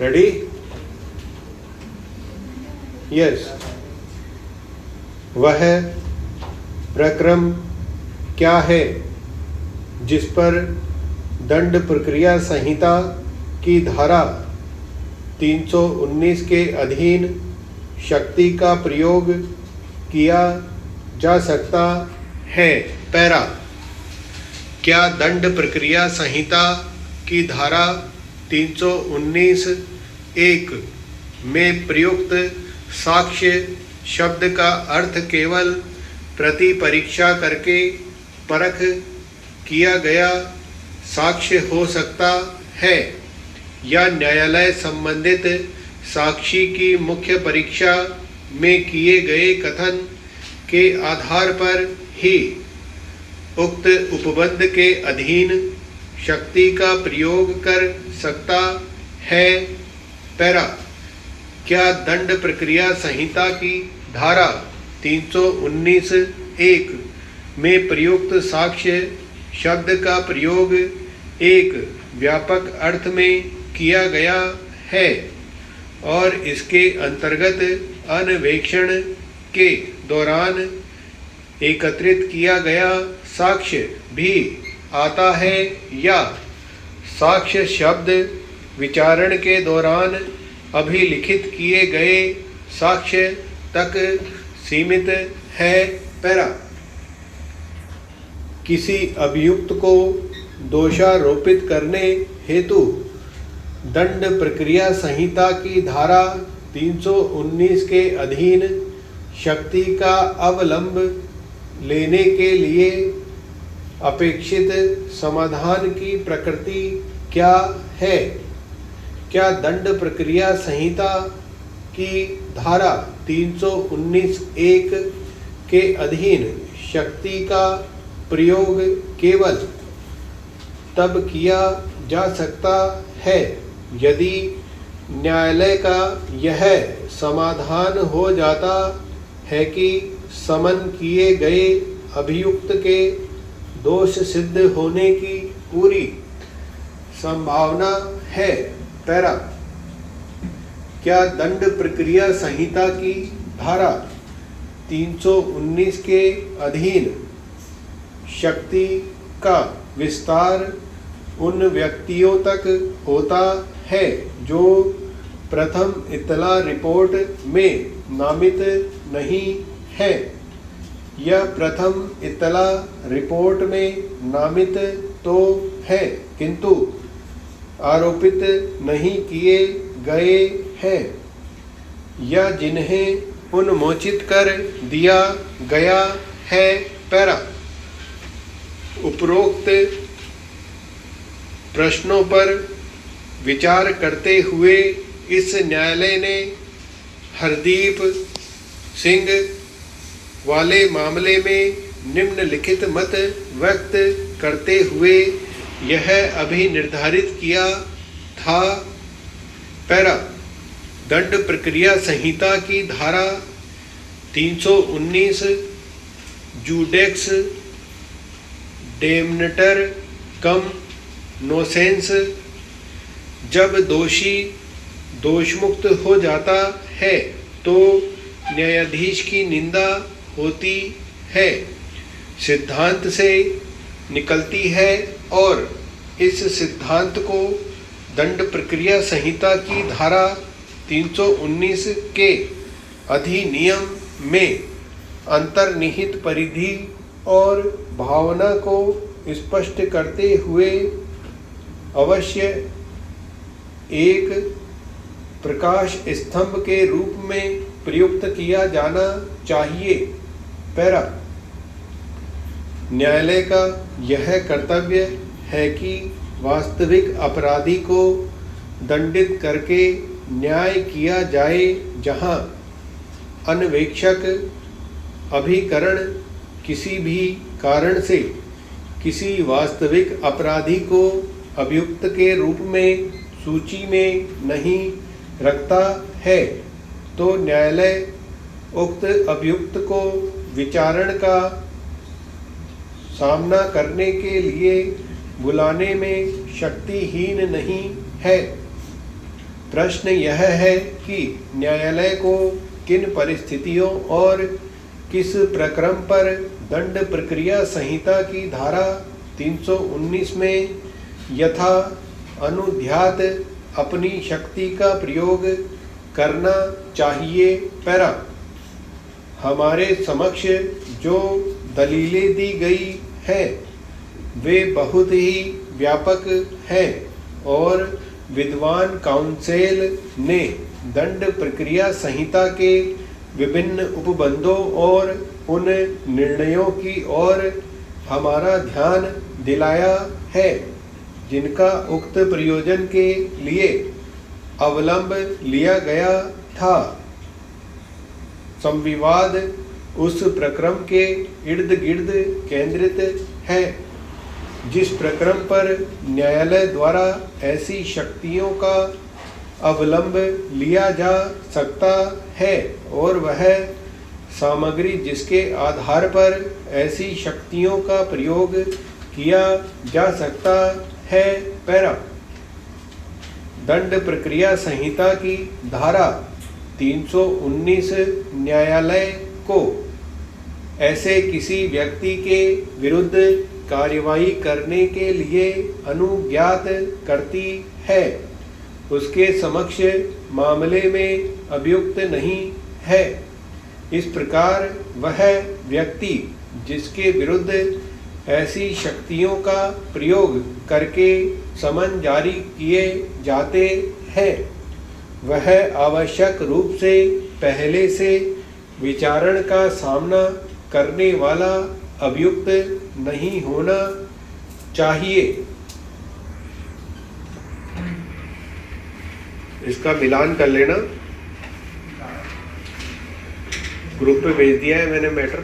Ready? Yes. वह प्रक्रम क्या है जिस पर दंड प्रक्रिया संहिता की धारा 319 के अधीन शक्ति का प्रयोग किया जा सकता है? पैरा। क्या दंड प्रक्रिया संहिता की धारा 319(1) में प्रयुक्त साक्ष्य शब्द का अर्थ केवल प्रति परीक्षा करके परख किया गया साक्ष्य हो सकता है, या न्यायालय संबंधित साक्षी की मुख्य परीक्षा में किए गए कथन के आधार पर ही उक्त उपबंध के अधीन शक्ति का प्रयोग कर सकता है? पैरा। क्या दंड प्रक्रिया संहिता की धारा 319(1) में प्रयुक्त साक्ष्य शब्द का प्रयोग एक व्यापक अर्थ में किया गया है और इसके अंतर्गत अन्वेषण के दौरान एकत्रित किया गया साक्ष्य भी आता है, या साक्ष्य शब्द विचारण के दौरान अभिलिखित किए गए साक्ष्य तक सीमित है? पैरा। किसी अभियुक्त को दोषारोपित करने हेतु दंड प्रक्रिया संहिता की धारा 319 के अधीन शक्ति का अवलंब लेने के लिए अपेक्षित समाधान की प्रकृति क्या है? क्या दंड प्रक्रिया संहिता की धारा 319(1) के अधीन शक्ति का प्रयोग केवल तब किया जा सकता है यदि न्यायालय का यह समाधान हो जाता है कि समन किए गए अभियुक्त के दोष सिद्ध होने की पूरी संभावना है? पैरा। क्या दंड प्रक्रिया संहिता की धारा 319 के अधीन शक्ति का विस्तार उन व्यक्तियों तक होता है जो प्रथम इत्तला रिपोर्ट में नामित नहीं है, या प्रथम इत्तला रिपोर्ट में नामित तो है किंतु आरोपित नहीं किए गए हैं, या जिन्हें उन्मोचित कर दिया गया है? पैरा। उपरोक्त प्रश्नों पर विचार करते हुए इस न्यायालय ने हरदीप सिंह वाले मामले में निम्नलिखित मत व्यक्त करते हुए यह अभी निर्धारित किया था? पैरा। दंड प्रक्रिया संहिता की धारा 319 जूडेक्स डेमनेटर कम नोसेंस, जब दोषी दोषमुक्त हो जाता है तो न्यायाधीश की निंदा होती है, सिद्धांत से निकलती है और इस सिद्धांत को दंड प्रक्रिया संहिता की धारा 319 के अधिनियम में अंतर्निहित परिधि और भावना को स्पष्ट करते हुए अवश्य एक प्रकाश स्तंभ के रूप में प्रयुक्त किया जाना चाहिए। पैरा। न्यायालय का यह कर्तव्य है कि वास्तविक अपराधी को दंडित करके न्याय किया जाए, जहां अन्वेषक अभिकरण किसी भी कारण से किसी वास्तविक अपराधी को अभियुक्त के रूप में सूची में नहीं रखता है, तो न्यायालय उक्त अभियुक्त को विचारण का सामना करने के लिए बुलाने में शक्तिहीन नहीं है। प्रश्न यह है कि न्यायालय को किन परिस्थितियों और किस प्रक्रम पर दंड प्रक्रिया संहिता की धारा 319 में यथा अनुध्यात अपनी शक्ति का प्रयोग करना चाहिए। पैरा हमारे समक्ष जो दलीलें दी गई हैं वे बहुत ही व्यापक हैं और विद्वान काउंसिल ने दंड प्रक्रिया संहिता के विभिन्न उपबंधों और उन निर्णयों की ओर हमारा ध्यान दिलाया है जिनका उक्त प्रयोजन के लिए अवलंब लिया गया था। संविवाद उस प्रक्रम के इर्द गिर्द केंद्रित है जिस प्रक्रम पर न्यायालय द्वारा ऐसी शक्तियों का अवलंब लिया जा सकता है और वह सामग्री जिसके आधार पर ऐसी शक्तियों का प्रयोग किया जा सकता है। पैरा दंड प्रक्रिया संहिता की धारा 319 न्यायालय को ऐसे किसी व्यक्ति के विरुद्ध कार्यवाही करने के लिए अनुज्ञात करती है उसके समक्ष मामले में अभियुक्त नहीं है। इस प्रकार वह व्यक्ति जिसके विरुद्ध ऐसी शक्तियों का प्रयोग करके समन जारी किए जाते हैं वह आवश्यक रूप से पहले से विचारण का सामना करने वाला अभियुक्त नहीं होना चाहिए। इसका मिलान कर लेना, ग्रुप पे भेज दिया है मैंने मैटर।